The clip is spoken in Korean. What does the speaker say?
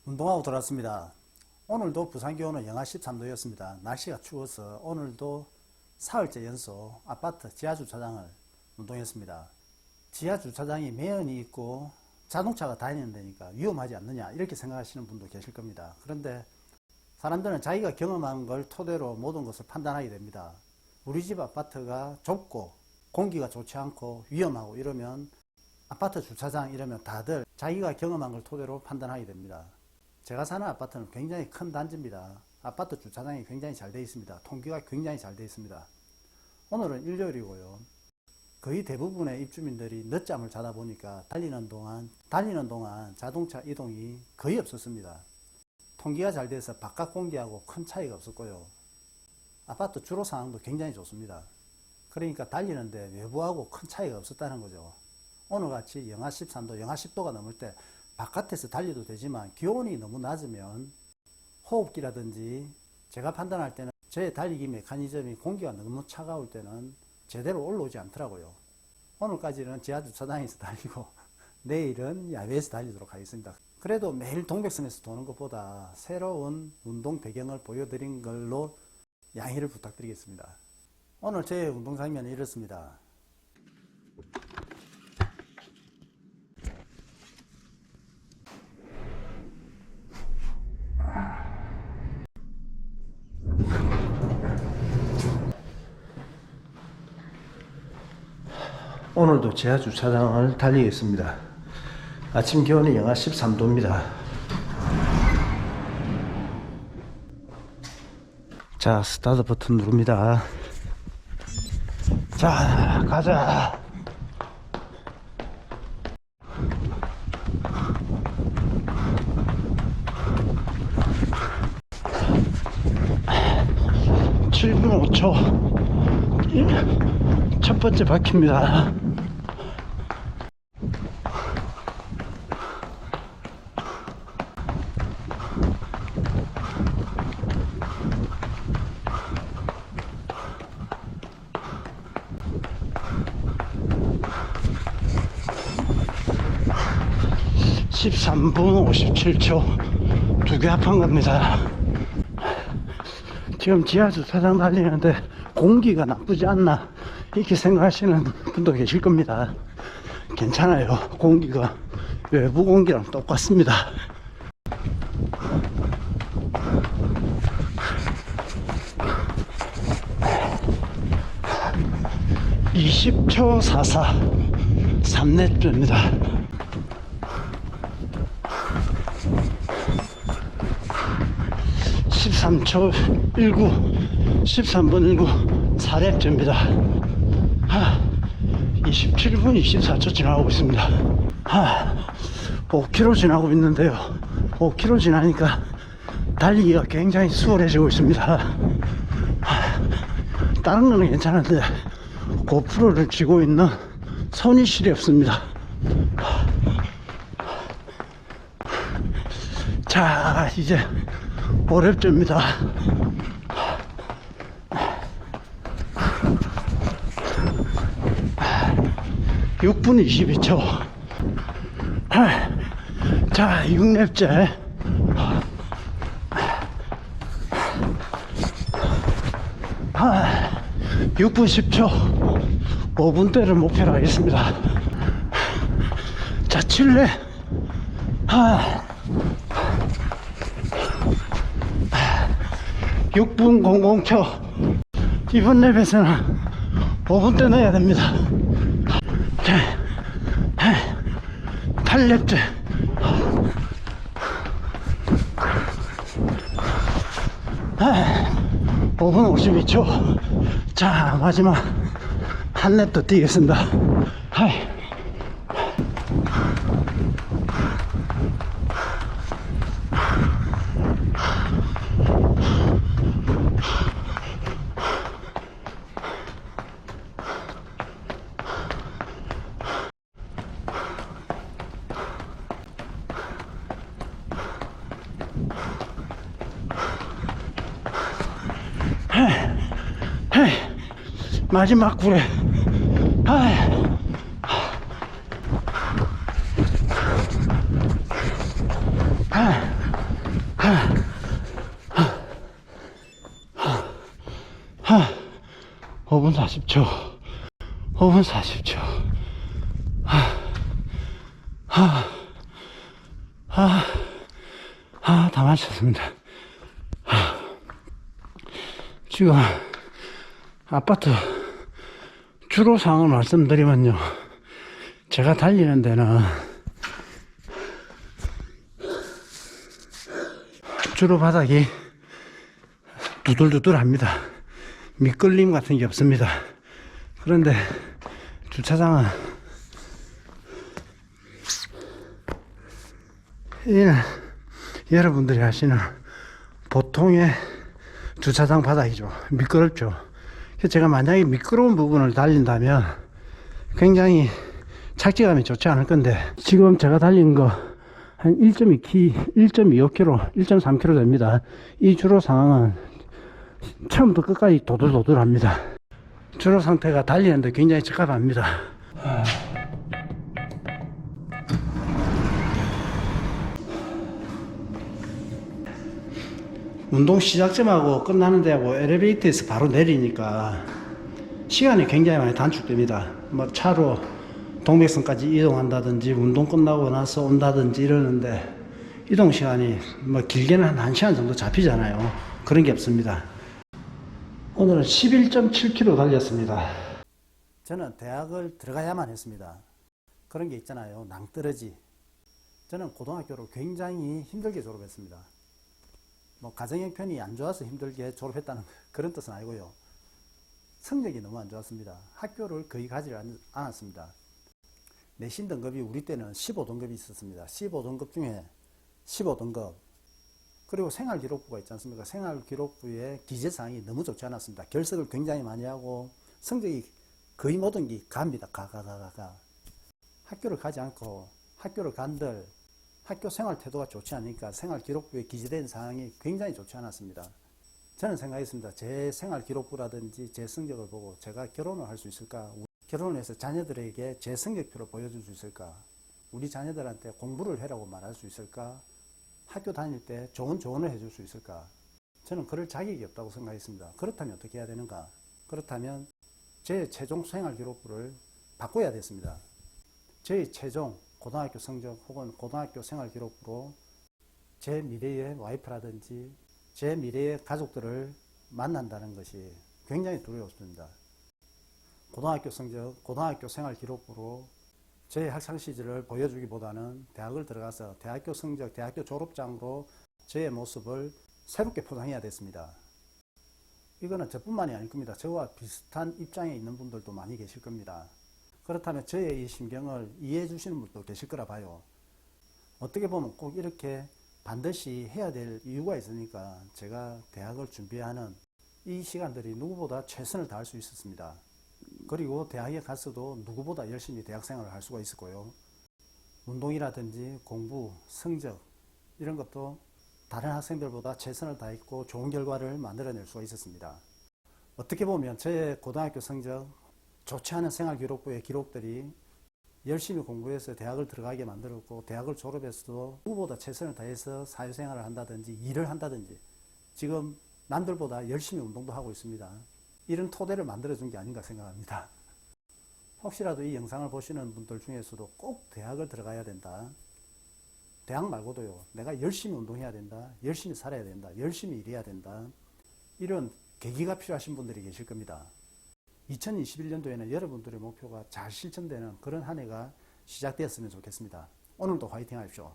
운동하고 돌아왔습니다. 오늘도 부산 기온은 영하 13도였습니다. 날씨가 추워서 오늘도 사흘째 연속 아파트 지하주차장을 운동했습니다. 지하주차장이 매연이 있고 자동차가 다니는 데니까 위험하지 않느냐 이렇게 생각하시는 분도 계실 겁니다. 그런데 사람들은 자기가 경험한 걸 토대로 모든 것을 판단하게 됩니다. 우리 집 아파트가 좁고 공기가 좋지 않고 위험하고 이러면 아파트 주차장 이러면 다들 자기가 경험한 걸 토대로 판단하게 됩니다. 제가 사는 아파트는 굉장히 큰 단지입니다. 아파트 주차장이 굉장히 잘 되어 있습니다. 통기가 굉장히 잘 되어 있습니다. 오늘은 일요일이고요. 거의 대부분의 입주민들이 늦잠을 자다 보니까 달리는 동안 자동차 이동이 거의 없었습니다. 통기가 잘 돼서 바깥 공기하고 큰 차이가 없었고요. 아파트 주로 상황도 굉장히 좋습니다. 그러니까 달리는데 외부하고 큰 차이가 없었다는 거죠. 오늘같이 영하 13도, 영하 10도가 넘을 때 바깥에서 달려도 되지만 기온이 너무 낮으면 호흡기라든지 제가 판단할 때는 제 달리기 메커니즘이 공기가 너무 차가울 때는 제대로 올라오지 않더라고요. 오늘까지는 지하주차장에서 달리고 내일은 야외에서 달리도록 하겠습니다. 그래도 매일 동백섬에서 도는 것보다 새로운 운동 배경을 보여드린 걸로 양해를 부탁드리겠습니다. 오늘 제 운동 장면은 이렇습니다. 오늘도 지하주차장을 달리겠습니다. 아침 기온이 영하 13도입니다. 자, 스타트 버튼 누릅니다. 자, 가자. 칠 분 5초. 첫 번째 바퀴입니다. (13분 57초) 두 개 합한 겁니다. 지금 지하주차장 달리는데 공기가 나쁘지 않나 이렇게 생각하시는 분도 계실 겁니다. 괜찮아요. 공기가 외부 공기랑 똑같습니다. (20초 44) 3렙입니다. 13초 19, 13분 19, 4렙입니다. 27분 24초 지나가고 있습니다. 5km 지나고 있는데요. 5km 지나니까 달리기가 굉장히 수월해지고 있습니다. 다른 거는 괜찮은데 고프로를 쥐고 있는 손이 시렵습니다. 자, 이제 5렙째입니다. 6분 22초. 자, 6렙째. 6분 10초. 5분대를 목표로 하겠습니다. 자, 7렙. 6분 00초. 이번 랩에서는 5분대 넣어야 됩니다. 8렙째. 5분 52초. 자, 마지막 한 랩 더 뛰겠습니다. 마지막 구레. 8, 5분 40초. 5분 40초. 다 마쳤습니다. 지금 아파트 주로 상황을 말씀드리면요. 제가 달리는 데는 주로 바닥이 두들두들합니다. 미끌림 같은 게 없습니다. 그런데 주차장은 여러분들이 아시는 보통의 주차장 바닥이죠. 미끄럽죠. 제가 만약에 미끄러운 부분을 달린다면 굉장히 착지감이 좋지 않을 건데, 지금 제가 달린 거 한 1.25km, 1.3km 됩니다. 이 주로 상황은 처음부터 끝까지 도들도들합니다. 주로 상태가 달리는데 굉장히 적합합니다. 운동 시작점하고 끝나는 데하고 엘리베이터에서 바로 내리니까 시간이 굉장히 많이 단축됩니다. 뭐 차로 동백선까지 이동한다든지 운동 끝나고 나서 온다든지 이러는데 이동 시간이 뭐 길게는 한 1시간 정도 잡히잖아요. 그런 게 없습니다. 오늘은 11.7km 달렸습니다. 저는 대학을 들어가야만 했습니다. 그런 게 있잖아요. 낭떠러지. 저는 고등학교를 굉장히 힘들게 졸업했습니다. 뭐 가정 형편이 안 좋아서 힘들게 졸업했다는 그런 뜻은 아니고요. 성적이 너무 안 좋았습니다. 학교를 거의 가지 않았습니다. 내신 등급이 우리 때는 15등급이 있었습니다. 15등급 중에 15등급, 그리고 생활기록부가 있지 않습니까? 생활기록부의 기재사항이 너무 좋지 않았습니다. 결석을 굉장히 많이 하고 성적이 거의 모든 게 가입니다. 가. 학교를 가지 않고 학교를 간들 학교 생활 태도가 좋지 않으니까 생활기록부에 기재된 사항이 굉장히 좋지 않았습니다. 저는 생각했습니다. 제 생활기록부라든지 제 성적을 보고 제가 결혼을 할 수 있을까? 결혼을 해서 자녀들에게 제 성적표를 보여줄 수 있을까? 우리 자녀들한테 공부를 해라고 말할 수 있을까? 학교 다닐 때 좋은 조언을 해줄 수 있을까? 저는 그럴 자격이 없다고 생각했습니다. 그렇다면 어떻게 해야 되는가? 그렇다면 제 최종 생활기록부를 바꿔야 됐습니다. 제 최종 고등학교 성적 혹은 고등학교 생활기록부로 제 미래의 와이프라든지 제 미래의 가족들을 만난다는 것이 굉장히 두려웠습니다. 고등학교 성적, 고등학교 생활기록부로 제 학창시절을 보여주기보다는 대학을 들어가서 대학교 성적, 대학교 졸업장으로 저의 모습을 새롭게 포장해야 됐습니다. 이거는 저뿐만이 아닐 겁니다. 저와 비슷한 입장에 있는 분들도 많이 계실 겁니다. 그렇다면 저의 이 심경을 이해해 주시는 분도 계실 거라 봐요. 어떻게 보면 꼭 이렇게 반드시 해야 될 이유가 있으니까 제가 대학을 준비하는 이 시간들이 누구보다 최선을 다할 수 있었습니다. 그리고 대학에 갔어도 누구보다 열심히 대학생활을 할 수가 있었고요. 운동이라든지 공부, 성적 이런 것도 다른 학생들보다 최선을 다했고 좋은 결과를 만들어낼 수가 있었습니다. 어떻게 보면 제 고등학교 성적, 좋지 않은 생활기록부의 기록들이 열심히 공부해서 대학을 들어가게 만들었고, 대학을 졸업해서도 누구보다 최선을 다해서 사회생활을 한다든지 일을 한다든지 지금 남들보다 열심히 운동도 하고 있습니다. 이런 토대를 만들어준 게 아닌가 생각합니다. 혹시라도 이 영상을 보시는 분들 중에서도 꼭 대학을 들어가야 된다, 대학 말고도요, 내가 열심히 운동해야 된다, 열심히 살아야 된다, 열심히 일해야 된다, 이런 계기가 필요하신 분들이 계실 겁니다. 2021년도에는 여러분들의 목표가 잘 실천되는 그런 한 해가 시작되었으면 좋겠습니다. 오늘도 화이팅 하십시오.